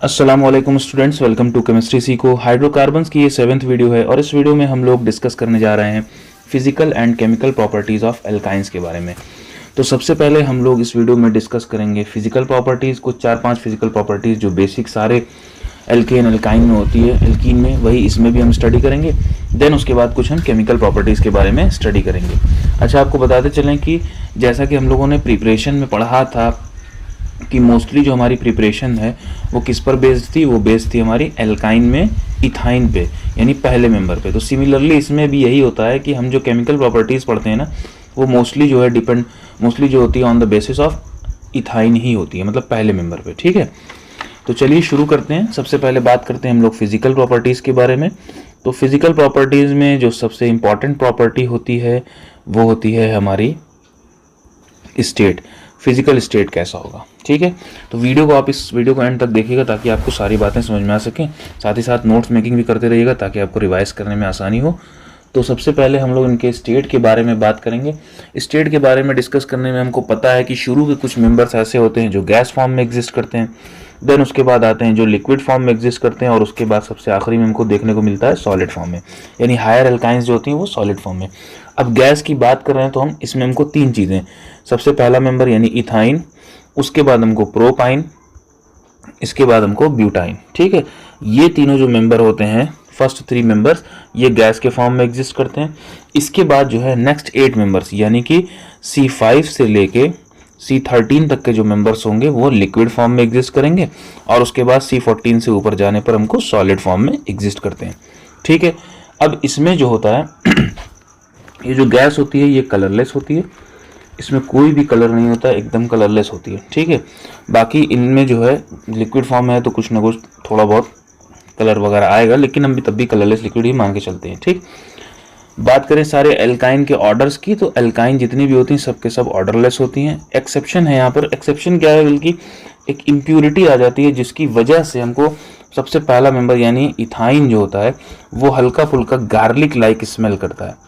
अस्सलाम वालेकुम students, welcome to chemistry सीखो। हाइड्रोकार्बन्स की ये 7th वीडियो है और इस वीडियो में हम लोग डिस्कस करने जा रहे हैं physical and chemical properties of alkynes के बारे में। तो सबसे पहले हम लोग इस वीडियो में डिस्कस करेंगे फिजिकल प्रॉपर्टीज़, कुछ 4-5 फिजिकल प्रॉपर्टीज़ जो बेसिक सारे एल्केन एल्काइन में होती है, एल्कीन में, वही इसमें भी हम स्टडी करेंगे। देन उसके बाद कुछ हम केमिकल प्रॉपर्टीज़ के बारे में स्टडी करेंगे। अच्छा, आपको बताते चलें कि जैसा कि हम लोगों ने प्रिपरेशन में पढ़ा था कि मोस्टली जो हमारी प्रिपरेशन है वो किस पर बेस्ड थी, वो बेस्ड थी हमारी एल्काइन में इथाइन पे, यानी पहले मेंबर पे। तो सिमिलरली इसमें भी यही होता है कि हम जो केमिकल प्रॉपर्टीज़ पढ़ते हैं ना, वो मोस्टली जो है मोस्टली जो होती है on the basis of ethyne ही होती है, मतलब पहले मेंबर पे। ठीक है, तो चलिए शुरू करते हैं। सबसे पहले बात करते हैं हम लोग फिजिकल प्रॉपर्टीज़ के बारे में। तो फिजिकल प्रॉपर्टीज़ में जो सबसे इंपॉर्टेंट प्रॉपर्टी होती है वो होती है हमारी स्टेट, फिजिकल स्टेट कैसा होगा। ठीक है, तो वीडियो को आप इस वीडियो को एंड तक देखिएगा ताकि आपको सारी बातें समझ में आ सकें। साथ ही साथ नोट्स मेकिंग भी करते रहिएगा ताकि आपको रिवाइज करने में आसानी हो। तो सबसे पहले हम लोग इनके स्टेट के बारे में बात करेंगे। स्टेट के बारे में डिस्कस करने में हमको पता है कि शुरू के कुछ मेंबर्स ऐसे होते हैं जो गैस फॉर्म में एग्जिस्ट करते हैं, देन उसके बाद आते हैं जो लिक्विड फॉर्म में एग्जिस्ट करते हैं, और उसके बाद सबसे आखिरी में हमको देखने को मिलता है सॉलिड फॉर्म में, यानी हायर एल्काइंस जो होती हैं वो सॉलिड फॉर्म में। अब गैस की बात कर रहे हैं तो हम इसमें हमको 3 चीज़ें, सबसे पहला मेंबर यानी इथाइन, उसके बाद हमको प्रोपाइन, इसके बाद हमको ब्यूटाइन। ठीक है, ये तीनों जो मेंबर होते हैं, फर्स्ट 3 मेंबर्स, ये गैस के फॉर्म में एग्जिस्ट करते हैं। इसके बाद जो है नेक्स्ट 8 मेंबर्स यानी कि C5 से लेके C13 तक के जो मेंबर्स होंगे वो लिक्विड फॉर्म में एग्जिस्ट करेंगे, और उसके बाद C14 से ऊपर जाने पर हमको सॉलिड फॉर्म में एग्जिस्ट करते हैं। ठीक है, अब इसमें जो होता है ये जो गैस होती है ये कलरलेस होती है, इसमें कोई भी कलर नहीं होता है, एकदम कलरलेस होती है। ठीक है, बाकी इनमें जो है लिक्विड फॉर्म है तो कुछ ना कुछ थोड़ा बहुत कलर वगैरह आएगा, लेकिन हम भी तब भी कलरलेस लिक्विड ही मान के चलते हैं। ठीक, बात करें सारे एल्काइन के ऑर्डर्स की, तो एल्काइन जितनी भी होती हैं सब के सब ऑर्डरलेस होती हैं। एक्सेप्शन है यहाँ पर, एक्सेप्शन क्या है, बल्कि एक इम्प्यूरिटी आ जाती है जिसकी वजह से हमको सबसे पहला मेंबर यानी इथाइन जो होता है वो हल्का फुल्का गार्लिक लाइक स्मेल करता है।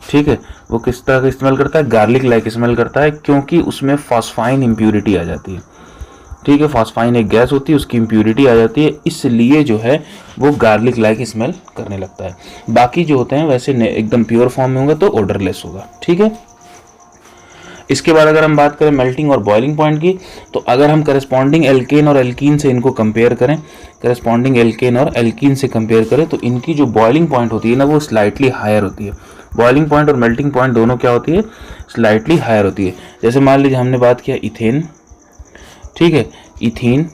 ठीक है, वो किस तरह का स्मेल करता है, गार्लिक लाइक स्मेल करता है, क्योंकि उसमें फॉस्फाइन इम्प्यूरिटी आ जाती है। ठीक है, फॉस्फाइन एक गैस होती है, उसकी इम्प्यूरिटी आ जाती है, इसलिए जो है वो गार्लिक लाइक स्मेल करने लगता है। बाकी जो होते हैं वैसे एकदम प्योर फॉर्म में होगा तो ओडरलेस होगा। ठीक है, इसके बाद अगर हम बात करें मेल्टिंग और बॉइलिंग पॉइंट की, तो अगर हम करस्पॉन्डिंग एल्केन और एल्कीन से इनको कंपेयर करें, करस्पॉन्डिंग एल्केन और एल्कीन से कंपेयर करें, तो इनकी जो बॉइलिंग पॉइंट होती है ना वो स्लाइटली हायर होती है। बॉइलिंग पॉइंट और मेल्टिंग पॉइंट दोनों क्या होती है, स्लाइटली हायर होती है। जैसे मान लीजिए हमने बात किया इथेन, ठीक है, इथीन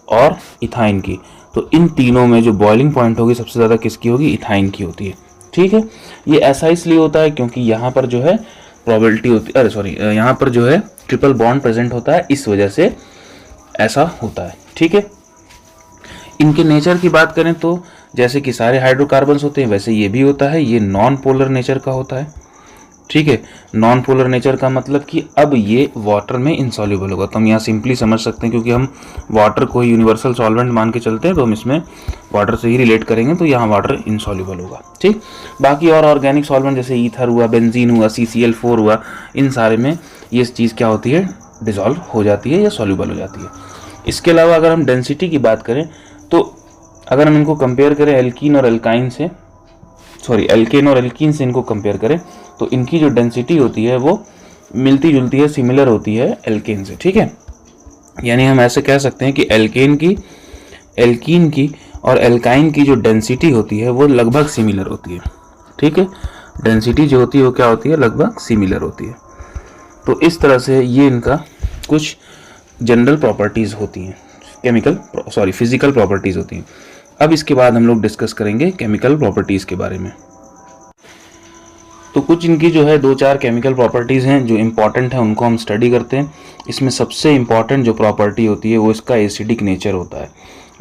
और इथाइन की, तो इन तीनों में जो बॉइलिंग पॉइंट होगी सबसे ज़्यादा किसकी होगी, इथाइन की होती है। ठीक है, ये ऐसा इसलिए होता है क्योंकि यहाँ पर जो है प्रोबेबिलिटी होती है, यहाँ पर जो है ट्रिपल बॉन्ड प्रेजेंट होता है, इस वजह से ऐसा होता है। ठीक है, इनके नेचर की बात करें तो जैसे कि सारे हाइड्रोकार्बन्स होते हैं वैसे ये भी होता है, ये नॉन पोलर नेचर का होता है। ठीक है, नॉन पोलर नेचर का मतलब कि अब ये वाटर में इनसॉल्युबल होगा। तो हम यहाँ सिंपली समझ सकते हैं, क्योंकि हम वाटर को ही यूनिवर्सल सॉल्वेंट मान के चलते हैं तो हम इसमें वाटर से ही रिलेट करेंगे, तो यहाँ वाटर इनसॉल्युबल होगा। ठीक, बाकी और ऑर्गेनिक सॉल्वेंट जैसे ईथर हुआ, बेंजीन हुआ, CCl4 हुआ, इन सारे में ये चीज़ क्या होती है, डिजॉल्व हो जाती है या सॉल्युबल हो जाती है। इसके अलावा अगर हम डेंसिटी की बात करें तो अगर हम इनको कंपेयर करें एल्कीन और एल्काइन से, एल्केन और एल्कीन से इनको कंपेयर करें तो इनकी जो डेंसिटी होती है वो मिलती जुलती है, सिमिलर होती है एल्केन से। ठीक है, यानी हम ऐसे कह सकते हैं कि एल्कीन की और एल्काइन की जो डेंसिटी होती है वो लगभग सिमिलर होती है। ठीक है, डेंसिटी जो होती है वो क्या होती है, लगभग सिमिलर होती है। तो इस तरह से ये इनका कुछ जनरल प्रॉपर्टीज़ होती हैं, फिजिकल प्रॉपर्टीज़ होती हैं। अब इसके बाद हम लोग डिस्कस करेंगे केमिकल प्रॉपर्टीज़ के बारे में। तो कुछ इनकी जो है 2-4 केमिकल प्रॉपर्टीज़ हैं जो इम्पॉर्टेंट हैं, उनको हम स्टडी करते हैं। इसमें सबसे इम्पॉर्टेंट जो प्रॉपर्टी होती है वो इसका एसिडिक नेचर होता है।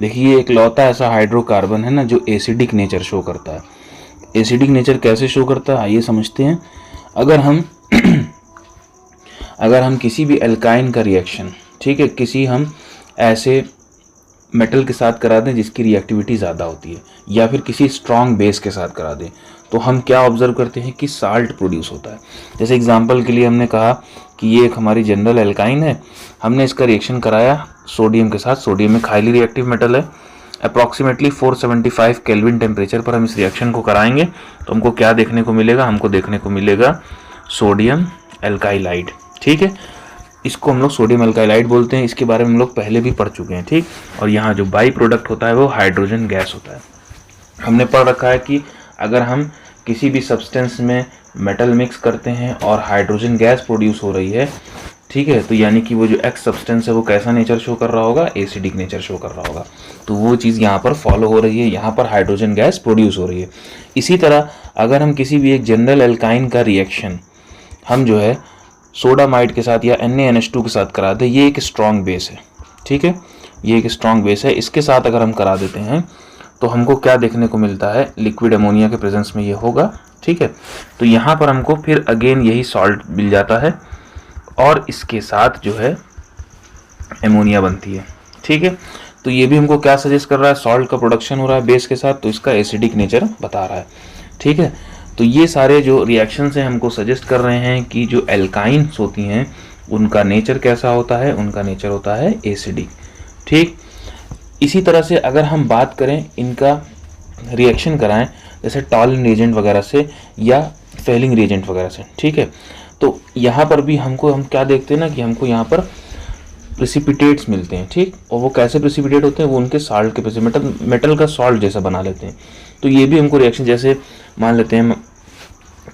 देखिए, एक लौता ऐसा हाइड्रोकार्बन है ना जो एसिडिक नेचर शो करता है। एसिडिक नेचर कैसे शो करता है आइए समझते हैं। अगर हम किसी भी एल्काइन का रिएक्शन, ठीक है, किसी हम ऐसे मेटल के साथ करा दें जिसकी रिएक्टिविटी ज़्यादा होती है, या फिर किसी स्ट्रॉन्ग बेस के साथ करा दें, तो हम क्या ऑब्जर्व करते हैं कि साल्ट प्रोड्यूस होता है। जैसे एग्जांपल के लिए हमने कहा कि ये एक हमारी जनरल एल्काइन है, हमने इसका रिएक्शन कराया सोडियम के साथ। सोडियम एक हाईली रिएक्टिव मेटल है। अप्रॉक्सीमेटली 475 केल्विन टेम्परेचर पर हम इस रिएक्शन को कराएंगे तो हमको क्या देखने को मिलेगा, हमको देखने को मिलेगा सोडियम एल्काइलाइड। ठीक है, इसको हम लोग सोडियम एल्काइलाइड बोलते हैं। इसके बारे में हम लोग पहले भी पढ़ चुके हैं। ठीक, और यहाँ जो बाई प्रोडक्ट होता है वो हाइड्रोजन गैस होता है। हमने पढ़ रखा है कि अगर हम किसी भी सब्सटेंस में मेटल मिक्स करते हैं और हाइड्रोजन गैस प्रोड्यूस हो रही है, ठीक है, तो यानी कि वो जो एक्स सब्सटेंस है वो कैसा नेचर शो कर रहा होगा, एसिडिक नेचर शो कर रहा होगा। तो वो चीज़ यहाँ पर फॉलो हो रही है, यहाँ पर हाइड्रोजन गैस प्रोड्यूस हो रही है। इसी तरह अगर हम किसी भी एक जनरल एल्काइन का रिएक्शन हम जो है सोडामाइड के साथ या NaNH2 के साथ करा दें, ये एक स्ट्रॉन्ग बेस है। ठीक है, ये एक स्ट्रॉन्ग बेस है, इसके साथ अगर हम करा देते हैं तो हमको क्या देखने को मिलता है, लिक्विड अमोनिया के प्रेजेंस में ये होगा। ठीक है, तो यहाँ पर हमको फिर अगेन यही सॉल्ट मिल जाता है और इसके साथ जो है एमोनिया बनती है। ठीक है, तो ये भी हमको क्या सजेस्ट कर रहा है, सॉल्ट का प्रोडक्शन हो रहा है बेस के साथ, तो इसका एसिडिक नेचर बता रहा है। ठीक है, तो ये सारे जो रिएक्शंस हैं हमको सजेस्ट कर रहे हैं कि जो एल्काइंस होती हैं उनका नेचर कैसा होता है, उनका नेचर होता है एसिडिक। ठीक, इसी तरह से अगर हम बात करें इनका रिएक्शन कराएं जैसे टॉलन रिएजेंट वगैरह से या फेलिंग रिएजेंट वगैरह से, ठीक है, तो यहाँ पर भी हम क्या देखते हैं ना कि हमको यहाँ पर प्रेसिपिटेट्स मिलते हैं। ठीक, और वो कैसे प्रेसिपिटेट होते हैं, वो उनके साल्ट के मेटल का सॉल्ट जैसा बना लेते हैं। तो ये भी हमको रिएक्शन जैसे मान लेते हैं,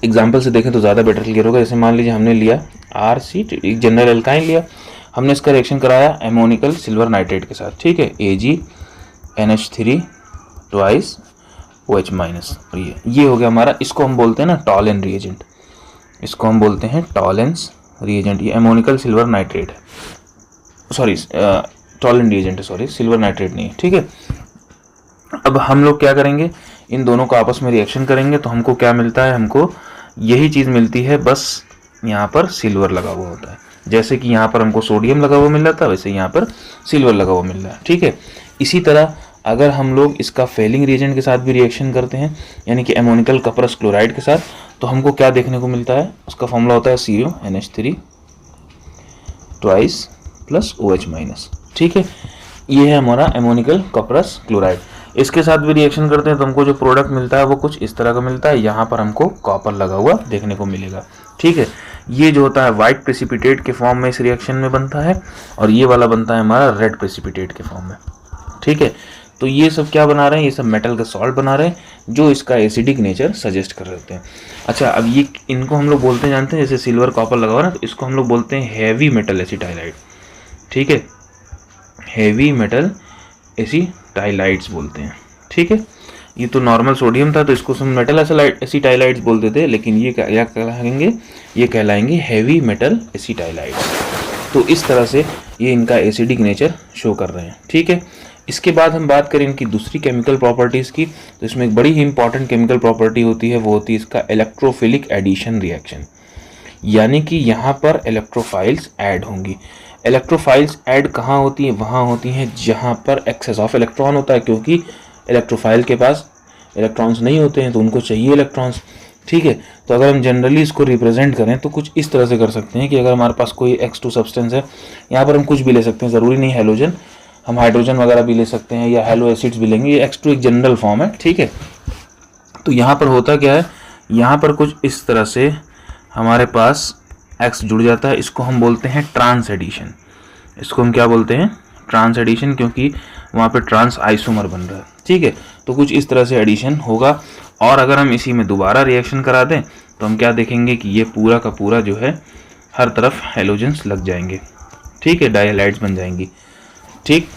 एग्जाम्पल से देखें तो ज़्यादा बेटर क्लियर होगा। जैसे मान लीजिए हमने लिया RC, एक जनरल एल्काइन लिया, हमने इसका रिएक्शन कराया एमोनिकल सिल्वर नाइट्रेट के साथ। ठीक है, AgNH3 ट्वाइस OH माइनस, ये हो गया हमारा, इसको हम बोलते हैं ना टॉलेन रिएजेंट, इसको हम बोलते हैं टॉलेंस रिएजेंट। ये एमोनिकल सिल्वर नाइट्रेट है, सॉरी टॉलेन रिएजेंट है, सॉरी सिल्वर नाइट्रेट नहीं है। ठीक है, अब हम लोग क्या करेंगे, इन दोनों को आपस में रिएक्शन करेंगे तो हमको क्या मिलता है, हमको यही चीज़ मिलती है, बस यहाँ पर सिल्वर लगा हुआ होता है। जैसे कि यहाँ पर हमको सोडियम लगा हुआ मिल रहा था, वैसे यहाँ पर सिल्वर लगा हुआ मिल रहा है। ठीक है, इसी तरह अगर हम लोग इसका फेलिंग रिएजेंट के साथ भी रिएक्शन करते हैं, यानी कि एमोनिकल कपरस क्लोराइड के साथ, तो हमको क्या देखने को मिलता है, उसका फॉर्मूला होता है CONH3 twice plus OH minus. ठीक है, ये है हमारा एमोनिकल कपरस क्लोराइड। इसके साथ भी रिएक्शन करते हैं तो हमको जो प्रोडक्ट मिलता है वो कुछ इस तरह का मिलता है। यहाँ पर हमको कॉपर लगा हुआ देखने को मिलेगा। ठीक है, ये जो होता है वाइट प्रेसिपिटेट के फॉर्म में इस रिएक्शन में बनता है, और ये वाला बनता है हमारा रेड प्रेसिपिटेट के फॉर्म में। ठीक है, तो ये सब क्या बना रहे हैं, ये सब मेटल का सॉल्ट बना रहे हैं जो इसका एसिडिक नेचर सजेस्ट कर रहे हैं। अच्छा, अब ये इनको हम लोग बोलते हैं, जानते हैं, जैसे सिल्वर कॉपर लगा हुआ ना, तो इसको हम लोग बोलते हैं हैवी मेटल एसिटाइलाइड। ठीक है, हैवी मेटल एसिटाइलाइड्स बोलते हैं। ठीक है, ये तो नॉर्मल सोडियम था तो इसको हम मेटल एसिटाइलाइड्स बोलते थे, लेकिन ये क्या कहलाएंगे, ये कहलाएंगे हैवी मेटल एसिटाइलाइड्स। तो इस तरह से ये इनका एसिडिक नेचर शो कर रहे हैं। ठीक है, इसके बाद हम बात करें इनकी दूसरी केमिकल प्रॉपर्टीज़ की, तो इसमें एक बड़ी ही इंपॉर्टेंट केमिकल प्रॉपर्टी होती है, वो होती है इसका इलेक्ट्रोफिलिक एडिशन रिएक्शन, यानी कि यहाँ पर इलेक्ट्रोफाइल्स ऐड होंगी। इलेक्ट्रोफाइल्स ऐड कहाँ होती हैं, वहाँ होती हैं जहाँ पर एक्सेस ऑफ इलेक्ट्रॉन होता है, क्योंकि इलेक्ट्रोफाइल के पास इलेक्ट्रॉन्स नहीं होते हैं तो उनको चाहिए इलेक्ट्रॉन्स। ठीक है, तो अगर हम जनरली इसको रिप्रेजेंट करें तो कुछ इस तरह से कर सकते हैं कि अगर हमारे पास कोई X2 सब्सटेंस है, यहाँ पर हम कुछ भी ले सकते हैं, ज़रूरी नहीं हैलोजन, हम हाइड्रोजन वगैरह भी ले सकते हैं या हेलो एसिड्स भी लेंगे। ये X2 एक जनरल फॉर्म है। ठीक है, तो यहाँ पर होता क्या है, यहाँ पर कुछ इस तरह से हमारे पास X जुड़ जाता है, इसको हम बोलते हैं ट्रांस एडिशन। इसको हम क्या बोलते हैं, ट्रांस एडिशन, क्योंकि वहाँ पे ट्रांस आइसोमर बन रहा है। ठीक है, तो कुछ इस तरह से एडिशन होगा, और अगर हम इसी में दोबारा रिएक्शन करा दें तो हम क्या देखेंगे कि ये पूरा का पूरा जो है हर तरफ हेलोजेंस लग जाएंगे। ठीक है, डाइहैलाइड्स बन जाएंगी। ठीक,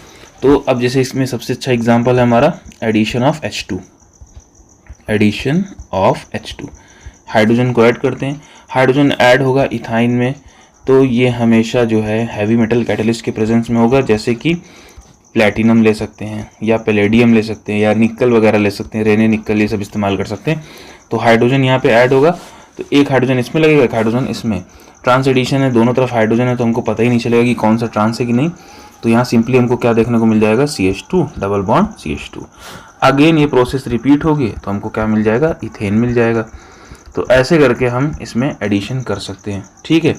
तो अब जैसे इसमें सबसे अच्छा एग्जांपल है हमारा addition of H2। Addition of H2, hydrogen को ऐड करते हैं, हाइड्रोजन ऐड होगा इथाइन में, तो ये हमेशा जो है हैवी मेटल कैटलिस्ट के प्रेजेंस में होगा, जैसे कि प्लैटिनम ले सकते हैं या पैलेडियम ले सकते हैं या निकल वगैरह ले सकते हैं, रेने निकल ये सब इस्तेमाल कर सकते हैं। तो हाइड्रोजन यहाँ पे ऐड होगा, तो एक हाइड्रोजन इसमें लगेगा, एक हाइड्रोजन इसमें। ट्रांस एडिशन है, दोनों तरफ हाइड्रोजन है, तो हमको पता ही नहीं चलेगा कि कौन सा ट्रांस है कि नहीं। तो यहाँ सिंपली हमको क्या देखने को मिल जाएगा, CH2 double bond CH2। Again ये प्रोसेस रिपीट होगी तो हमको क्या मिल जाएगा, इथेन मिल जाएगा। तो ऐसे करके हम इसमें एडिशन कर सकते हैं। ठीक है,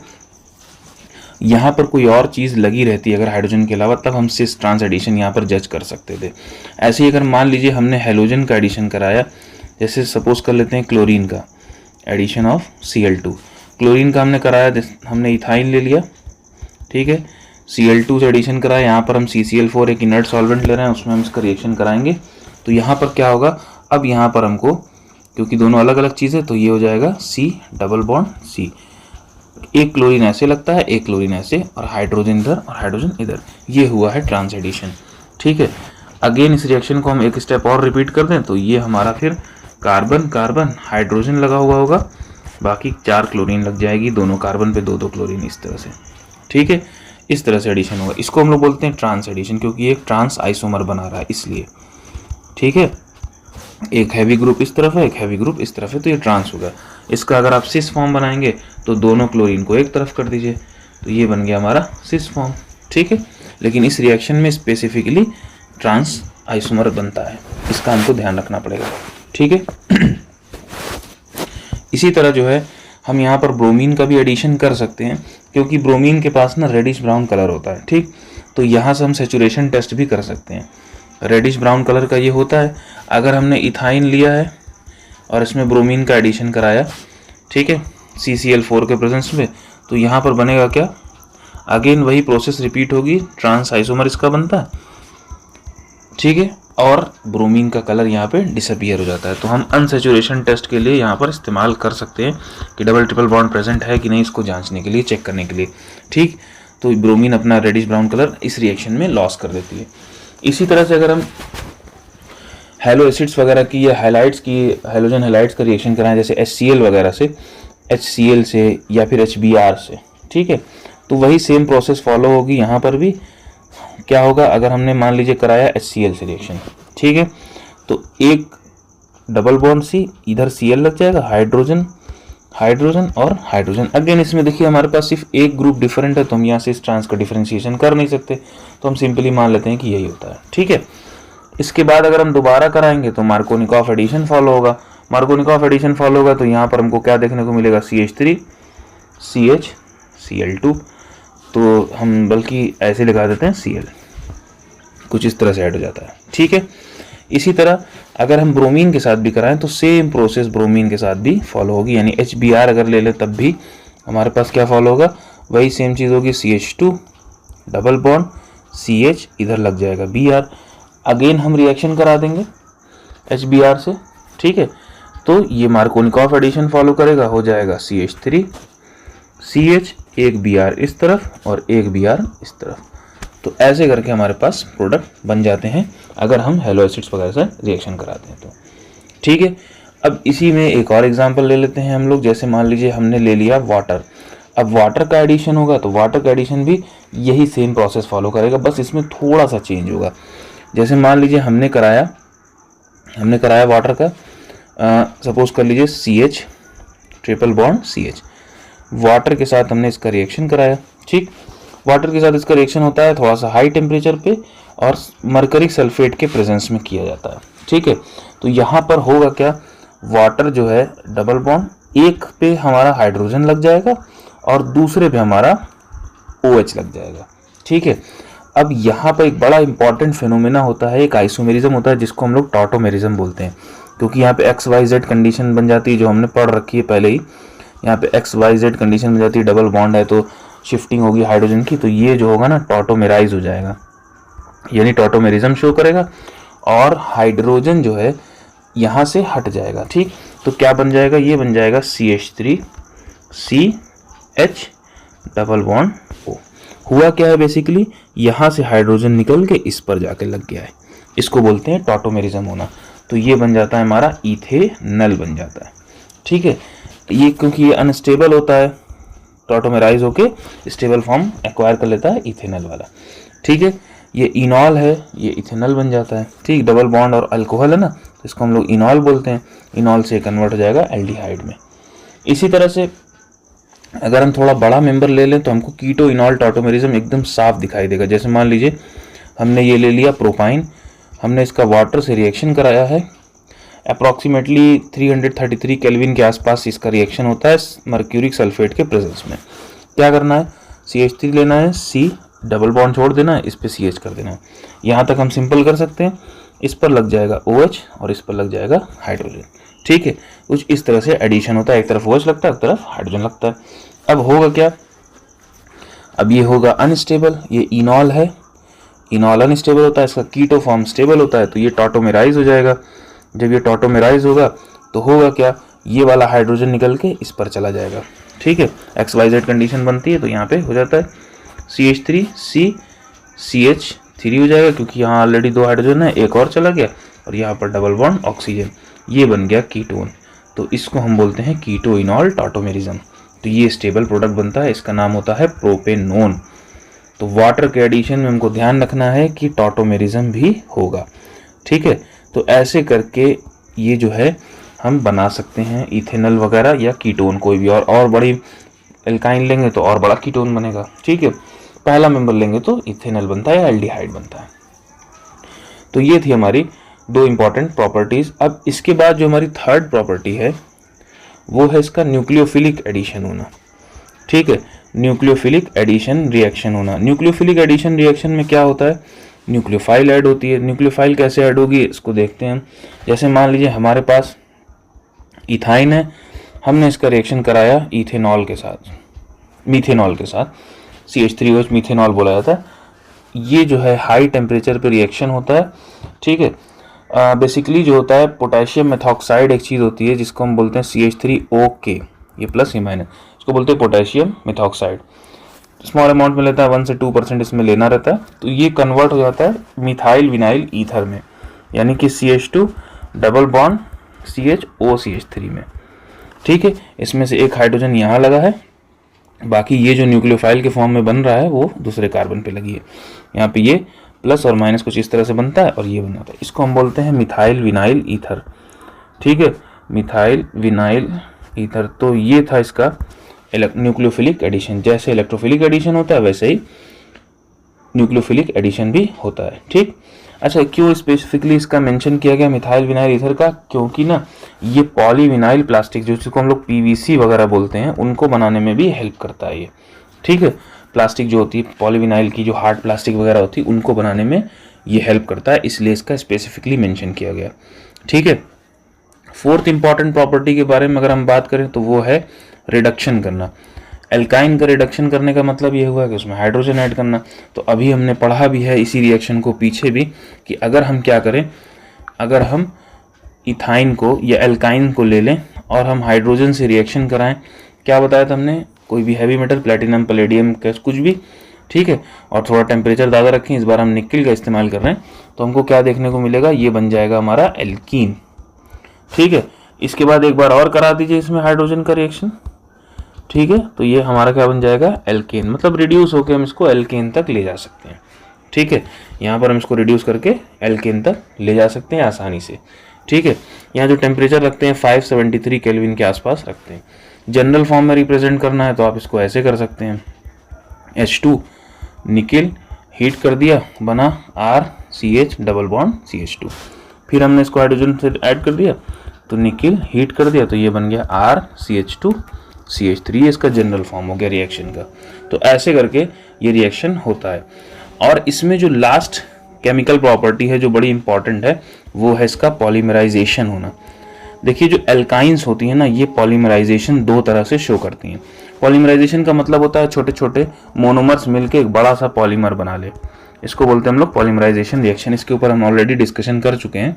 यहाँ पर कोई और चीज़ लगी रहती है अगर हाइड्रोजन के अलावा, तब हम सिस ट्रांस एडिशन यहाँ पर जज कर सकते थे। ऐसे ही अगर मान लीजिए हमने हेलोजन का एडिशन कराया, जैसे सपोज कर लेते हैं क्लोरीन का एडिशन ऑफ Cl2, क्लोरीन का हमने कराया, हमने इथाइन ले लिया, ठीक है, Cl2 से एडिशन कराया, यहाँ पर हम CCl4 एक इनर्ट सॉल्वेंट ले रहे हैं, उसमें हम इसका रिएक्शन कराएंगे। तो यहाँ पर क्या होगा, अब यहाँ पर हमको, क्योंकि दोनों अलग अलग चीज़ें, तो ये हो जाएगा C डबल बॉन्ड C, एक क्लोरीन ऐसे लगता है, एक क्लोरीन ऐसे, और हाइड्रोजन इधर और हाइड्रोजन इधर, ये हुआ है ट्रांस एडिशन। ठीक है, अगेन इस रिएक्शन को हम एक स्टेप और रिपीट कर दें तो ये हमारा फिर कार्बन कार्बन हाइड्रोजन लगा हुआ होगा, बाकी 4 क्लोरीन लग जाएगी, दोनों कार्बन पे 2-2 क्लोरीन, इस तरह से। ठीक है, इस तरह से एडिशन होगा। इसको हम लोग बोलते हैं ट्रांस एडिशन, क्योंकि एक ट्रांस आइसोमर बना रहा है इसलिए। ठीक है, एक हैवी ग्रुप इस तरफ है, एक हैवी ग्रुप इस तरफ है, तो ये ट्रांस होगा। इसका अगर आप सिस फॉर्म बनाएंगे तो दोनों क्लोरीन को एक तरफ कर दीजिए, तो ये बन गया हमारा सिस फॉर्म। ठीक है, लेकिन इस रिएक्शन में स्पेसिफिकली ट्रांस आइसोमर बनता है, इसका हमको ध्यान रखना पड़ेगा। ठीक है, इसी तरह जो है हम यहाँ पर ब्रोमीन का भी एडिशन कर सकते हैं, क्योंकि ब्रोमीन के पास ना रेडिश ब्राउन कलर होता है। ठीक, तो यहाँ से हम सेचुरेशन टेस्ट भी कर सकते हैं। रेडिश ब्राउन कलर का ये होता है। अगर हमने इथाइन लिया है और इसमें ब्रोमीन का एडिशन कराया, ठीक है, CCl4 के प्रेजेंस में, तो यहाँ पर बनेगा क्या, अगेन वही प्रोसेस रिपीट होगी, ट्रांस आइसोमर इसका बनता है। ठीक है, और ब्रोमीन का कलर यहाँ पे डिसअपियर हो जाता है। तो हम अनसेचुरेशन टेस्ट के लिए यहाँ पर इस्तेमाल कर सकते हैं कि डबल ट्रिपल बॉन्ड प्रेजेंट है कि नहीं, इसको जांचने के लिए, चेक करने के लिए। ठीक, तो ब्रोमीन अपना रेडिश ब्राउन कलर इस रिएक्शन में लॉस कर देती है। इसी तरह से अगर हम हैलो एसिड्स वगैरह की या हैलाइड्स की, हैलोजन हैलाइड्स का रिएक्शन कराएं, जैसे HCl वगैरह से, HCl से या फिर HBr से, ठीक है, तो वही सेम प्रोसेस फॉलो होगी। यहाँ पर भी क्या होगा, अगर हमने मान लीजिए कराया HCl से रिएक्शन, ठीक है, तो एक डबल बॉन्ड C, इधर Cl लग जाएगा, हाइड्रोजन हाइड्रोजन और हाइड्रोजन। अगेन इसमें देखिए हमारे पास सिर्फ एक ग्रुप डिफरेंट है, तो हम यहाँ से इस ट्रांस का डिफरेंशिएशन कर नहीं सकते, तो हम सिंपली मान लेते हैं कि यही होता है। ठीक है, इसके बाद अगर हम दोबारा कराएंगे तो मार्कोनिकॉफ एडिशन फॉलो होगा। मार्कोनिकॉफ एडिशन फॉलो होगा तो यहाँ पर हमको क्या देखने को मिलेगा, CH3 CH Cl2, तो हम बल्कि ऐसे लगा देते हैं Cl, कुछ इस तरह से ऐड हो जाता है। ठीक है, इसी तरह अगर हम ब्रोमीन के साथ भी कराएं तो सेम प्रोसेस ब्रोमीन के साथ भी फॉलो होगी, यानी HBr अगर ले लें तब भी हमारे पास क्या फॉलो होगा, वही सेम चीज़ होगी, CH2 डबल बॉन्ड CH, इधर लग जाएगा Br, अगेन हम रिएक्शन करा देंगे HBr से। ठीक है, तो ये मार्कोनिकॉफ एडिशन फॉलो करेगा, हो जाएगा CH3 CH, एक Br इस तरफ और एक Br इस तरफ। तो ऐसे करके हमारे पास प्रोडक्ट बन जाते हैं अगर हम हैलो एसिड्स वगैरह से रिएक्शन कराते हैं तो। ठीक है, अब इसी में एक और एग्जांपल ले लेते हैं हम लोग। जैसे मान लीजिए हमने ले लिया वाटर, अब वाटर का एडिशन होगा तो वाटर का एडिशन भी यही सेम प्रोसेस फॉलो करेगा, बस इसमें थोड़ा सा चेंज होगा। जैसे मान लीजिए हमने कराया वाटर का, सपोज कर लीजिए CH triple bond CH, water के साथ हमने इसका रिएक्शन कराया। ठीक, वाटर के साथ इसका रिएक्शन होता है थोड़ा सा हाई टेम्परेचर पे और मरकरी सल्फेट के प्रेजेंस में किया जाता है। ठीक है, तो यहाँ पर होगा क्या, वाटर जो है डबल बॉन्ड, एक पे हमारा हाइड्रोजन लग जाएगा और दूसरे पे हमारा OH लग जाएगा। ठीक है, अब यहाँ पर एक बड़ा इंपॉर्टेंट फिनोमेना होता है, एक आइसोमेरिज्म होता है जिसको हम लोग टॉटोमेरिज्म बोलते हैं, क्योंकि यहाँ पे XYZ कंडीशन बन जाती है जो हमने पढ़ रखी है पहले ही। यहाँ पे XYZ कंडीशन बन जाती है, डबल बॉन्ड है तो शिफ्टिंग होगी हाइड्रोजन की, तो ये जो होगा ना टॉटोमेराइज हो जाएगा, यानी टॉटोमेरिज्म शो करेगा और हाइड्रोजन जो है यहाँ से हट जाएगा। ठीक, तो क्या बन जाएगा, ये बन जाएगा CH3 CH double bond O। हुआ क्या है, बेसिकली यहाँ से हाइड्रोजन निकल के इस पर जाके लग गया है, इसको बोलते हैं टॉटोमेरिज्म होना। तो ये बन जाता है हमारा इथेनल बन जाता है। ठीक है, ये क्योंकि ये अनस्टेबल होता है, टॉटोमेराइज होके स्टेबल फॉर्म एक्वायर कर लेता है इथेनल वाला। ठीक है, ये इनॉल है, ये इथेनल बन जाता है। ठीक, डबल बॉन्ड और अल्कोहल है ना, तो इसको हम लोग इनॉल बोलते हैं, इनॉल से कन्वर्ट हो जाएगा एल्डिहाइड में। इसी तरह से अगर हम थोड़ा बड़ा मेंबर ले लें तो हमको कीटो इनॉल टॉटोमेरिज्म एकदम साफ दिखाई देगा। जैसे मान लीजिए हमने ये ले लिया प्रोपाइन, हमने इसका वाटर से रिएक्शन कराया है, अप्रॉक्सीमेटली 333 केल्विन के आसपास इसका रिएक्शन होता है मर्क्यूरिक सल्फेट के प्रेजेंस में। क्या करना है, CH3 लेना है, C डबल बॉन्ड छोड़ देना है, इस पे CH कर देना है। यहाँ तक हम सिंपल कर सकते हैं, इस पर लग जाएगा OH और इस पर लग जाएगा हाइड्रोजन। ठीक है, कुछ इस तरह से एडिशन होता है, एक तरफ OH लगता है, एक तरफ हाइड्रोजन लगता है। अब होगा क्या, अब ये होगा अनस्टेबल, ये इनॉल है, इनॉल अनस्टेबल होता है, इसका कीटो फॉर्म स्टेबल होता है, तो ये टॉटोमेराइज हो जाएगा। जब ये टॉटोमेराइज होगा तो होगा क्या, ये वाला हाइड्रोजन निकल के इस पर चला जाएगा। ठीक है, XYZ कंडीशन बनती है तो यहाँ पे हो जाता है CH3 C CH3 हो जाएगा, क्योंकि यहाँ ऑलरेडी 2 हाइड्रोजन है, एक और चला गया, और यहाँ पर डबल बॉन्ड ऑक्सीजन, ये बन गया कीटोन। तो इसको हम बोलते हैं कीटो इनॉल टॉटोमेरिज्म। तो ये स्टेबल प्रोडक्ट बनता है, इसका नाम होता है प्रोपेनोन। तो वाटर के एडिशन में हमको ध्यान रखना है कि टॉटोमेरिज्म भी होगा। ठीक है, तो ऐसे करके ये जो है हम बना सकते हैं इथेनॉल वगैरह या कीटोन, कोई भी और बड़ी एल्काइन लेंगे तो और बड़ा कीटोन बनेगा। ठीक है, पहला मेंबर लेंगे तो इथेनॉल बनता है या एल्डिहाइड बनता है। तो ये थी हमारी 2 इंपॉर्टेंट प्रॉपर्टीज। अब इसके बाद जो हमारी थर्ड प्रॉपर्टी है वो है इसका न्यूक्लियोफिलिक एडिशन होना। ठीक है, न्यूक्लियोफिलिक एडिशन रिएक्शन होना। न्यूक्लियोफिलिक एडिशन रिएक्शन में क्या होता है, न्यूक्लियोफाइल ऐड होती है। न्यूक्लियोफाइल कैसे ऐड होगी इसको देखते हैं। जैसे मान लीजिए हमारे पास इथाइन है, हमने इसका रिएक्शन कराया इथेनॉल के साथ, मीथेनॉल के साथ, CH3OH मीथेनॉल बोला जाता है। ये जो है हाई टेम्परेचर पे रिएक्शन होता है। ठीक है, बेसिकली जो होता है पोटेशियम मेथॉक्साइड एक चीज़ होती है जिसको हम बोलते हैं CH3OK, ये प्लस ये माइनस, इसको बोलते हैं पोटेशियम मेथॉक्साइड। स्मॉल अमाउंट में लेता है, 1 से 2% इसमें लेना रहता है, तो ये कन्वर्ट हो जाता है मिथाइल विनाइल ईथर में, यानी कि CH2 double bond CHO CH3 में। ठीक है, इसमें से एक हाइड्रोजन यहाँ लगा है, बाकी ये जो न्यूक्लियोफाइल के फॉर्म में बन रहा है वो दूसरे कार्बन पे लगी है। यहाँ पे ये प्लस और माइनस कुछ इस तरह से बनता है और ये बनाता है, इसको हम बोलते हैं मिथाइल विनाइल ईथर। ठीक है, मिथाइल विनाइल ईथर। तो ये था इसका न्यूक्लियोफिलिक एडिशन। जैसे इलेक्ट्रोफिलिक एडिशन होता है वैसे ही न्यूक्लियोफिलिक एडिशन भी होता है। ठीक, अच्छा, क्यों स्पेसिफिकली इसका मेंशन किया गया मिथाइल विनाइल ईथर का, क्योंकि ना ये पॉलीविनाइल प्लास्टिक जिसको हम लोग PVC वगैरह बोलते हैं उनको बनाने में भी हेल्प करता है ये। ठीक है, प्लास्टिक जो होती है पॉलीविनाइल की, जो हार्ड प्लास्टिक वगैरह होती है उनको बनाने में ये हेल्प करता है, इसलिए इसका स्पेसिफिकली मेंशन किया गया। ठीक है, फोर्थ इंपॉर्टेंट प्रॉपर्टी के बारे में अगर हम बात करें तो वो है रिडक्शन करना। एल्काइन का रिडक्शन करने का मतलब ये हुआ कि उसमें हाइड्रोजन ऐड करना। तो अभी हमने पढ़ा भी है इसी रिएक्शन को पीछे भी कि अगर हम क्या करें, अगर हम इथाइन को या एल्काइन को ले लें और हम हाइड्रोजन से रिएक्शन कराएं, क्या बताया था हमने, कोई भी हैवी मेटल, प्लेटिनम, पैलेडियम, कुछ भी। ठीक है, और थोड़ा टेम्परेचर ज़्यादा रखें, इस बार हम निकल का इस्तेमाल कर रहे हैं, तो हमको क्या देखने को मिलेगा, ये बन जाएगा हमारा एल्कीन। ठीक है, इसके बाद एक बार और करा दीजिए इसमें हाइड्रोजन का रिएक्शन। ठीक है, तो ये हमारा क्या बन जाएगा, एल्केन, मतलब रिड्यूस होकर हम इसको एल्केन तक ले जा सकते हैं। ठीक है, यहाँ पर हम इसको रिड्यूस करके एल्केन तक ले जा सकते हैं आसानी से। ठीक है, यहाँ जो टेम्परेचर रखते हैं 573 केल्विन के आसपास रखते हैं। जनरल फॉर्म में रिप्रेजेंट करना है तो आप इसको ऐसे कर सकते हैं, H2 निकिल हीट कर दिया, बना RCH डबल बॉन्ड CH2, फिर हमने इसको हाइड्रोजन से ऐड कर दिया तो निकिल हीट कर दिया, तो ये बन गया RCH2 CH3, इसका जनरल फॉर्म हो गया रिएक्शन का। तो ऐसे करके ये रिएक्शन होता है। और इसमें जो लास्ट केमिकल प्रॉपर्टी है जो बड़ी इंपॉर्टेंट है वो है इसका पॉलीमराइजेशन होना। देखिए, जो एल्काइंस होती हैं ना, ये पॉलीमराइजेशन 2 तरह से शो करती हैं। पॉलीमराइजेशन का मतलब होता है छोटे छोटे मोनोमर्स मिलके एक बड़ा सा पॉलीमर बना ले, इसको बोलते हैं हम लोग पॉलीमराइजेशन रिएक्शन। इसके ऊपर हम ऑलरेडी डिस्कशन कर चुके हैं।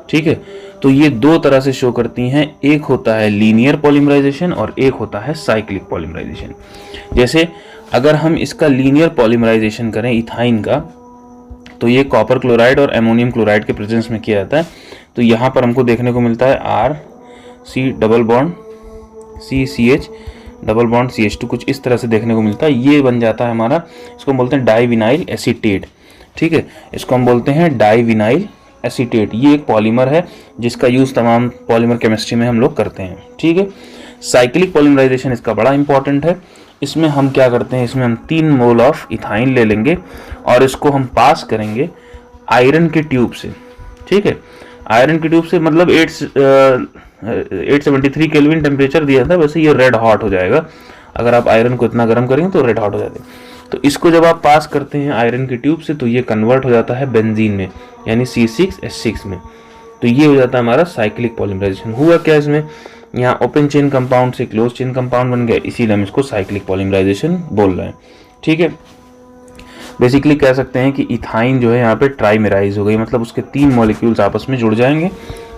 ठीक है, तो ये 2 तरह से शो करती हैं, एक होता है लीनियर पॉलीमराइजेशन और एक होता है साइक्लिक पॉलीमराइजेशन। जैसे अगर हम इसका लीनियर पॉलीमराइजेशन करें इथाइन का, तो ये कॉपर क्लोराइड और एमोनियम क्लोराइड के प्रेजेंस में किया जाता है। तो यहाँ पर हमको देखने को मिलता है RC double bond CCH double bond CH2, कुछ इस तरह से देखने को मिलता है। ये बन जाता है हमारा, इसको हम बोलते हैं डाइविनाइल एसीटेट। ठीक है, इसको हम बोलते हैं डाइविनाइल एसीटेट। ये एक पॉलीमर है जिसका यूज़ तमाम पॉलीमर केमिस्ट्री में हम लोग करते हैं। ठीक है, साइक्लिक पॉलीमराइजेशन इसका बड़ा इंपॉर्टेंट है। इसमें हम क्या करते हैं, इसमें हम 3 मोल ऑफ इथाइन ले लेंगे और इसको हम पास करेंगे आयरन के ट्यूब से। ठीक है, आयरन के ट्यूब से मतलब 873 केल्विन टेम्परेचर दिया था, वैसे ये रेड हॉट हो जाएगा। अगर आप आयरन को इतना गर्म करेंगे तो रेड हॉट हो जाते हैं। तो इसको जब आप पास करते हैं आयरन के ट्यूब से तो ये कन्वर्ट हो जाता है बेंजीन में, यानी C6H6 में। तो ये हो जाता है हमारा साइक्लिक पॉलीमराइजेशन। हुआ क्या इसमें, यहाँ ओपन चेन कंपाउंड से क्लोज चेन कंपाउंड बन गया, इसीलिए हम इसको साइक्लिक पॉलीमराइजेशन बोल रहे हैं। ठीक है, बेसिकली कह सकते हैं कि इथाइन जो है यहाँ पे ट्राइमेराइज हो गई, मतलब उसके 3 मॉलिक्यूल्स आपस में जुड़ जाएंगे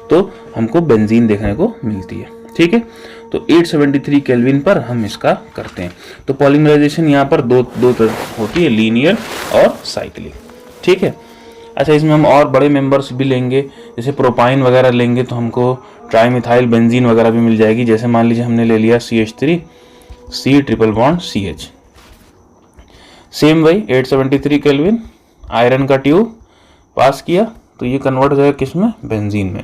तो हमको बेंजीन देखने को मिलती है। ठीक है, तो 873 केल्विन पर हम इसका करते हैं। तो पॉलीमराइजेशन यहाँ पर दो होती है, लीनियर और साइक्लिक। ठीक है, अच्छा इसमें हम और बड़े मेंबर्स भी लेंगे, जैसे प्रोपाइन वगैरह लेंगे तो हमको ट्राइमिथाइल बेंजीन वगैरह भी मिल जाएगी। जैसे मान लीजिए हमने ले लिया CH3 C triple bond CH, same वही 873 केल्विन, आयरन का ट्यूब पास किया तो ये कन्वर्ट हो जाएगा किस में, बेंजीन में।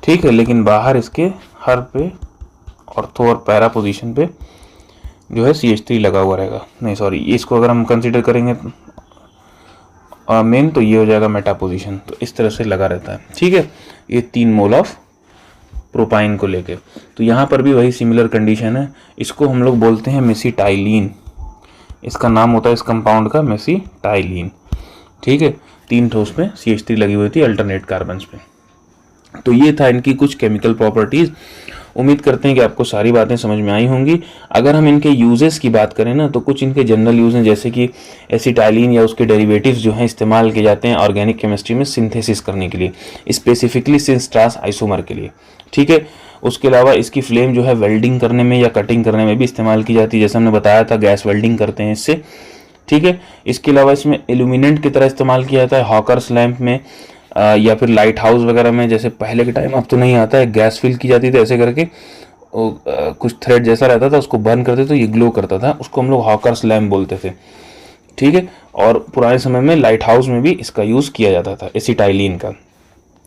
ठीक है, लेकिन बाहर इसके हर पे ऑर्थो और पैरा पोजीशन पे जो है CH3 लगा हुआ रहेगा। नहीं सॉरी, इसको अगर हम कंसीडर करेंगे मेन तो ये हो जाएगा मेटा पोजीशन, तो इस तरह से लगा रहता है। ठीक है, ये 3 मोल ऑफ प्रोपाइन को लेके। तो यहाँ पर भी वही सिमिलर कंडीशन है। इसको हम लोग बोलते हैं मेसिटाइलिन, इसका नाम होता है इस कंपाउंड का मेसिटाइलिन। ठीक है, 3 ठोस में CH3 लगी हुई थी अल्टरनेट कार्बन्स पे। तो ये था इनकी कुछ केमिकल प्रॉपर्टीज। उम्मीद करते हैं कि आपको सारी बातें समझ में आई होंगी। अगर हम इनके यूजेस की बात करें ना, तो कुछ इनके जनरल यूज हैं, जैसे कि एसिटाइलिन या उसके डेरिवेटिव्स जो हैं इस्तेमाल किए जाते हैं ऑर्गेनिक केमिस्ट्री में सिंथेसिस करने के लिए, स्पेसिफिकली सिंस ट्रांस आइसोमर के लिए। ठीक है, उसके अलावा इसकी फ्लेम जो है वेल्डिंग करने में या कटिंग करने में भी इस्तेमाल की जाती है, जैसे हमने बताया था गैस वेल्डिंग करते हैं इससे। ठीक है, इसके अलावा इसमें इल्यूमिनेंट की तरह इस्तेमाल किया जाता है हॉकर्स लैंप में या फिर लाइट हाउस वगैरह में। जैसे पहले के टाइम अब तो नहीं आता है, गैस फिल की जाती थी ऐसे करके, कुछ थ्रेड जैसा रहता था, उसको बर्न करते तो ये ग्लो करता था, उसको हम लोग हॉकर्स लैंप बोलते थे। ठीक है, और पुराने समय में लाइट हाउस में भी इसका यूज़ किया जाता था एसिटाइलिन का।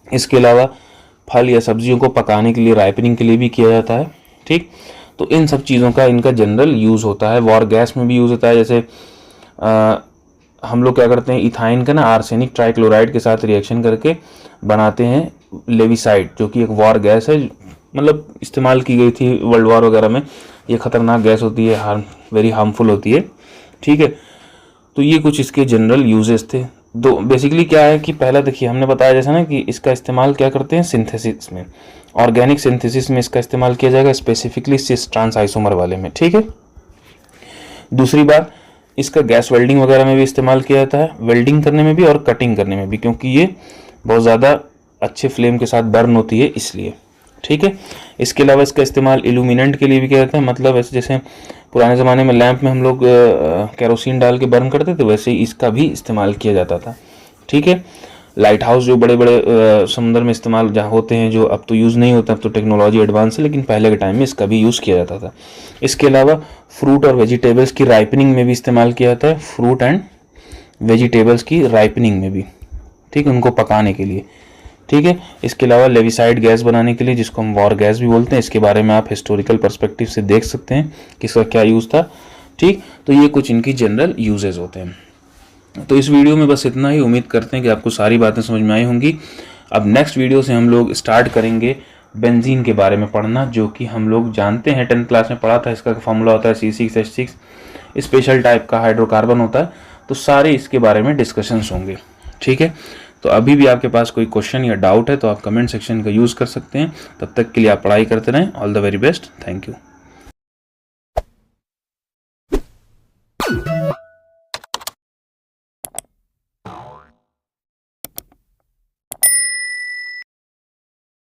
इसके अलावा फल या सब्जियों को पकाने के लिए, राइपनिंग के लिए भी किया जाता है। ठीक, तो इन सब चीज़ों का इनका जनरल यूज़ होता है। वॉर गैस में भी यूज़ होता है, जैसे हम लोग क्या करते हैं, इथाइन का ना आर्सेनिक ट्राइक्लोराइड के साथ रिएक्शन करके बनाते हैं लेविसाइड, जो कि एक वॉर गैस है, मतलब इस्तेमाल की गई थी वर्ल्ड वॉर वगैरह में। ये खतरनाक गैस होती है, वेरी हार्मफुल होती है। ठीक है, तो ये कुछ इसके जनरल यूजेस थे। दो बेसिकली क्या है कि पहला देखिए हमने बताया जैसा ना कि इसका इस्तेमाल क्या करते हैं सिंथेसिस में, ऑर्गेनिक सिंथेसिस में इसका इस्तेमाल किया जाएगा, स्पेसिफिकली सिस ट्रांस आइसोमर वाले में। ठीक है, दूसरी बात, इसका गैस वेल्डिंग वगैरह में भी इस्तेमाल किया जाता है, वेल्डिंग करने में भी और कटिंग करने में भी, क्योंकि ये बहुत ज़्यादा अच्छे फ्लेम के साथ बर्न होती है इसलिए। ठीक है, इसके अलावा इसका इस्तेमाल इल्यूमिनेंट के लिए भी किया जाता है, मतलब ऐसे जैसे पुराने ज़माने में लैंप में हम लोग केरोसिन डाल के बर्न करते थे, वैसे ही इसका भी इस्तेमाल किया जाता था। ठीक है, लाइट हाउस जो बड़े बड़े समुद्र में इस्तेमाल जहाँ होते हैं, जो अब तो यूज़ नहीं होता, अब तो टेक्नोलॉजी एडवांस है, लेकिन पहले के टाइम में इसका भी यूज़ किया जाता था। इसके अलावा फ्रूट और वेजिटेबल्स की राइपनिंग में भी इस्तेमाल किया जाता है, फ्रूट एंड वेजिटेबल्स की राइपनिंग में भी। ठीक है, उनको पकाने के लिए। ठीक है, इसके अलावा लेविसाइड गैस बनाने के लिए, जिसको हम वॉर गैस भी बोलते हैं, इसके बारे में आप हिस्टोरिकल पर्सपेक्टिव से देख सकते हैं कि इसका क्या यूज़ था। ठीक, तो ये कुछ इनकी जनरल यूजेस होते हैं। तो इस वीडियो में बस इतना ही। उम्मीद करते हैं कि आपको सारी बातें समझ में आई होंगी। अब नेक्स्ट वीडियो से हम लोग स्टार्ट करेंगे बेंजीन के बारे में पढ़ना, जो कि हम लोग जानते हैं 10th क्लास में पढ़ा था। इसका फॉर्मूला होता है C6H6, स्पेशल टाइप का हाइड्रोकार्बन होता है। तो सारे इसके बारे में डिस्कशंस होंगे। ठीक है, तो अभी भी आपके पास कोई क्वेश्चन या डाउट है तो आप कमेंट सेक्शन का यूज़ कर सकते हैं। तब तक के लिए आप पढ़ाई करते रहें। All the very best, thank you.